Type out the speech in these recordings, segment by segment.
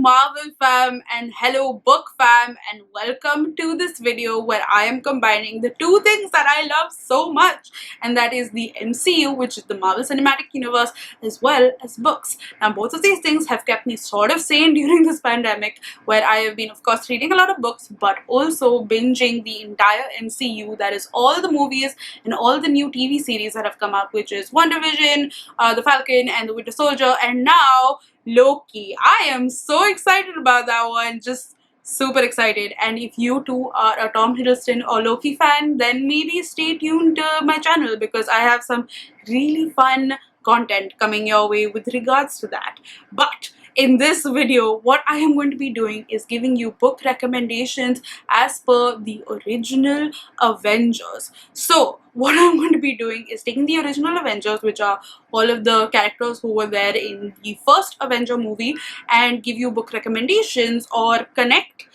Marvel fam and hello book fam, and welcome to this video where I am combining the two things that I love so much, and that is the MCU, which is the Marvel Cinematic Universe, as well as books. Now both of these things have kept me sort of sane during this pandemic, where I have been of course reading a lot of books but also binging the entire MCU, that is all the movies and all the new TV series that have come out, which is WandaVision, The Falcon and the Winter Soldier, and now Loki. I am so excited about that one, just super excited. And if you too are a Tom Hiddleston or Loki fan, then maybe stay tuned to my channel because I have some really fun content coming your way with regards to that. But in this video, what I am going to be doing is giving you book recommendations as per the original Avengers. So what I'm going to be doing is taking the original Avengers, which are all of the characters who were there in the first Avenger movie, and give you book recommendations or connect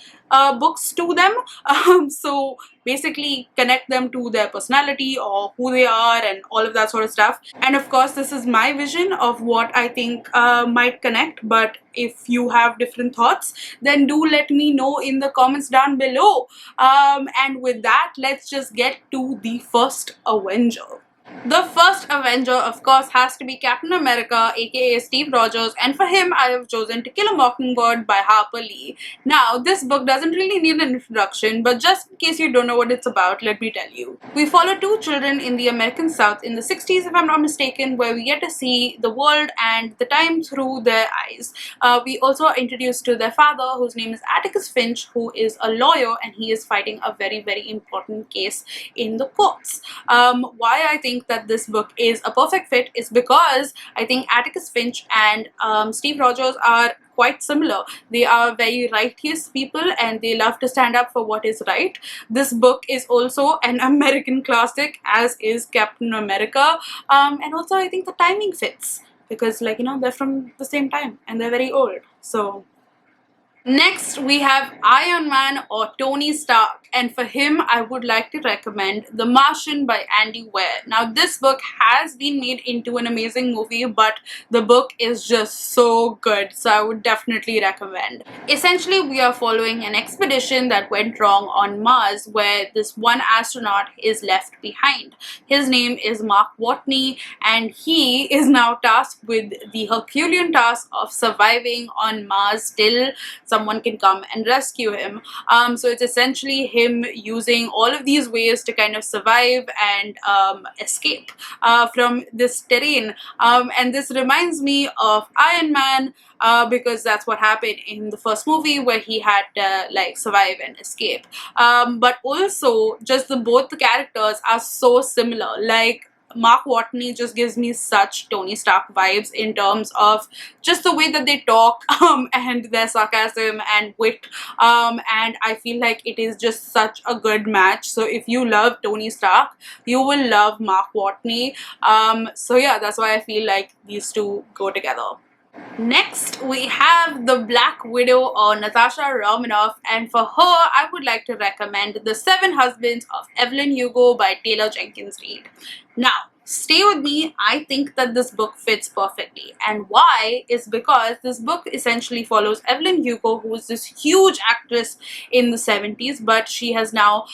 books to them. So basically connect them to their personality or who they are and all of that sort of stuff. And of course this is my vision of what I think might connect, but if you have different thoughts then do let me know in the comments down below. And with that, let's just get to the first Avenger. The first Avenger, of course, has to be Captain America, aka Steve Rogers, and for him I have chosen To Kill a Mockingbird by Harper Lee. Now, this book doesn't really need an introduction, but just in case you don't know what it's about, let me tell you. We follow two children in the American South in the 60s, if I'm not mistaken, where we get to see the world and the time through their eyes. We also are introduced to their father, whose name is Atticus Finch, who is a lawyer, and he is fighting a very, very important case in the courts. Why I think that this book is a perfect fit is because I think Atticus Finch and Steve Rogers are quite similar. They are very righteous people and they love to stand up for what is right. This book is also an American classic, as is Captain America, and also I think the timing fits because, like, you know, they're from the same time and they're very old. So next, we have Iron Man or Tony Stark, and for him I would like to recommend The Martian by Andy Weir. Now this book has been made into an amazing movie, but the book is just so good, so I would definitely recommend. Essentially, we are following an expedition that went wrong on Mars, where this one astronaut is left behind. His name is Mark Watney, and he is now tasked with the Herculean task of surviving on Mars till someone can come and rescue him. So it's essentially him using all of these ways to kind of survive and escape from this terrain. And this reminds me of Iron Man, because that's what happened in the first movie, where he had to like survive and escape. But also just both the characters are so similar. Like, Mark Watney just gives me such Tony Stark vibes in terms of just the way that they talk and their sarcasm and wit, and I feel like it is just such a good match. So if you love Tony Stark, you will love Mark Watney. So yeah, that's why I feel like these two go together. Next, we have the Black Widow or Natasha Romanoff, and for her I would like to recommend The Seven Husbands of Evelyn Hugo by Taylor Jenkins Reid. Now, stay with me, I think that this book fits perfectly, and why is because this book essentially follows Evelyn Hugo, who is this huge actress in the 70s, but she has now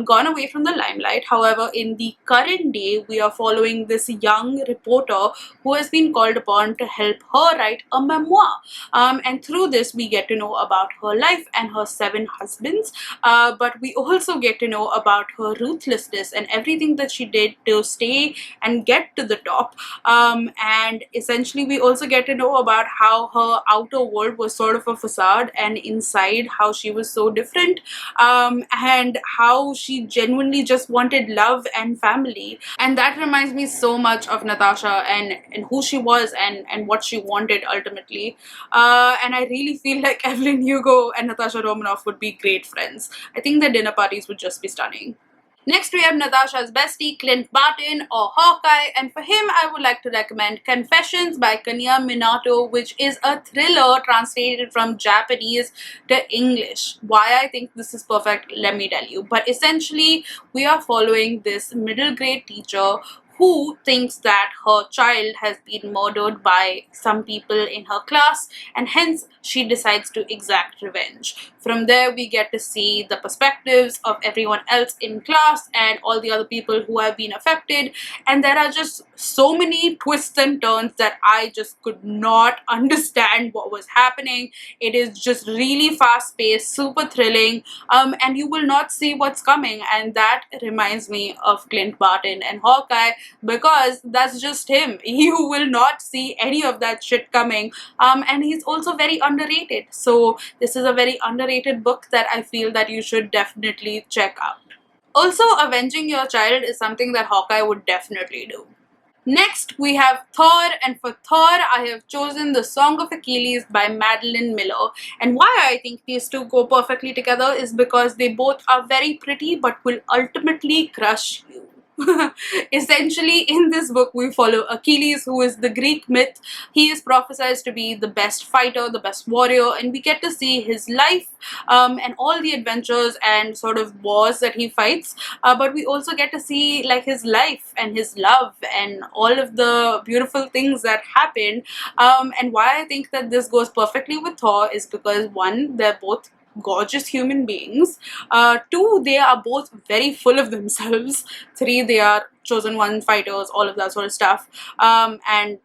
gone away from the limelight. However, in the current day, we are following this young reporter who has been called upon to help her write a memoir, and through this we get to know about her life and her 7 husbands, but we also get to know about her ruthlessness and everything that she did to stay and get to the top, and essentially we also get to know about how her outer world was sort of a facade and inside how she was so different, and how she genuinely just wanted love and family. And that reminds me so much of Natasha and who she was and what she wanted ultimately, and I really feel like Evelyn Hugo and Natasha Romanoff would be great friends. I think their dinner parties would just be stunning. Next, we have Natasha's bestie, Clint Barton or Hawkeye, and for him I would like to recommend Confessions by Kanya Minato, which is a thriller translated from Japanese to English. Why I think this is perfect, let me tell you. But essentially, we are following this middle grade teacher who thinks that her child has been murdered by some people in her class, and hence she decides to exact revenge. From there, we get to see the perspectives of everyone else in class and all the other people who have been affected, and there are just so many twists and turns that I just could not understand what was happening. It is just really fast paced, super thrilling, and you will not see what's coming, and that reminds me of Clint Barton and Hawkeye, because that's just him. You will not see any of that shit coming, and he's also very underrated. So this is a very underrated book that I feel that you should definitely check out. Also, avenging your child is something that Hawkeye would definitely do. Next, we have Thor, and for Thor, I have chosen The Song of Achilles by Madeline Miller. And why I think these two go perfectly together is because they both are very pretty but will ultimately crush you. Essentially, in this book, we follow Achilles, who is the Greek myth. He is prophesied to be the best fighter, the best warrior, and we get to see his life and all the adventures and sort of wars that he fights. But we also get to see like his life and his love and all of the beautiful things that happen. And why I think that this goes perfectly with Thor is because one, they're both gorgeous human beings. Two, they are both very full of themselves. Three, they are chosen one fighters, all of that sort of stuff. And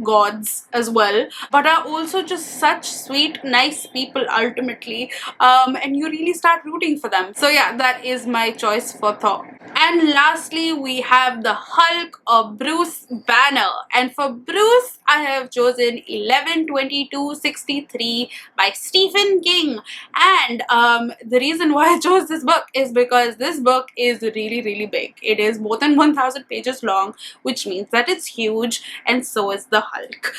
gods as well, but are also just such sweet, nice people ultimately, and you really start rooting for them. So yeah, that is my choice for Thor. And lastly, we have the Hulk of Bruce Banner, and for Bruce, I have chosen 11/22/63 by Stephen King. And the reason why I chose this book is because this book is really, really big. It is more than 1,000 pages long, which means that it's huge, and so is the Hulk.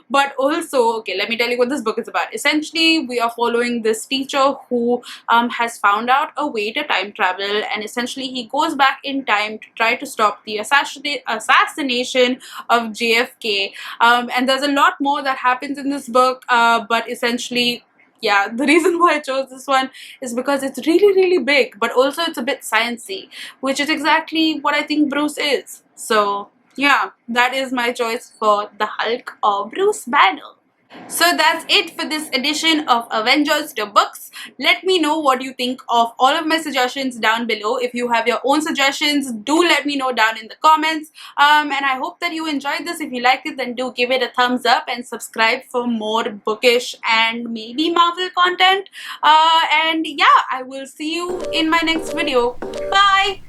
But also, okay, let me tell you what this book is about. Essentially, we are following this teacher who has found out a way to time travel, and essentially he goes back in time to try to stop the assassination of JFK. And there's a lot more that happens in this book, but essentially, yeah, the reason why I chose this one is because it's really, really big, but also it's a bit sciencey, which is exactly what I think Bruce is. So yeah, that is my choice for the Hulk or Bruce Banner. So that's it for this edition of Avengers to Books. Let me know what you think of all of my suggestions down below. If you have your own suggestions, do let me know down in the comments. And I hope that you enjoyed this. If you liked it, then do give it a thumbs up and subscribe for more bookish and maybe Marvel content. And yeah, I will see you in my next video. Bye!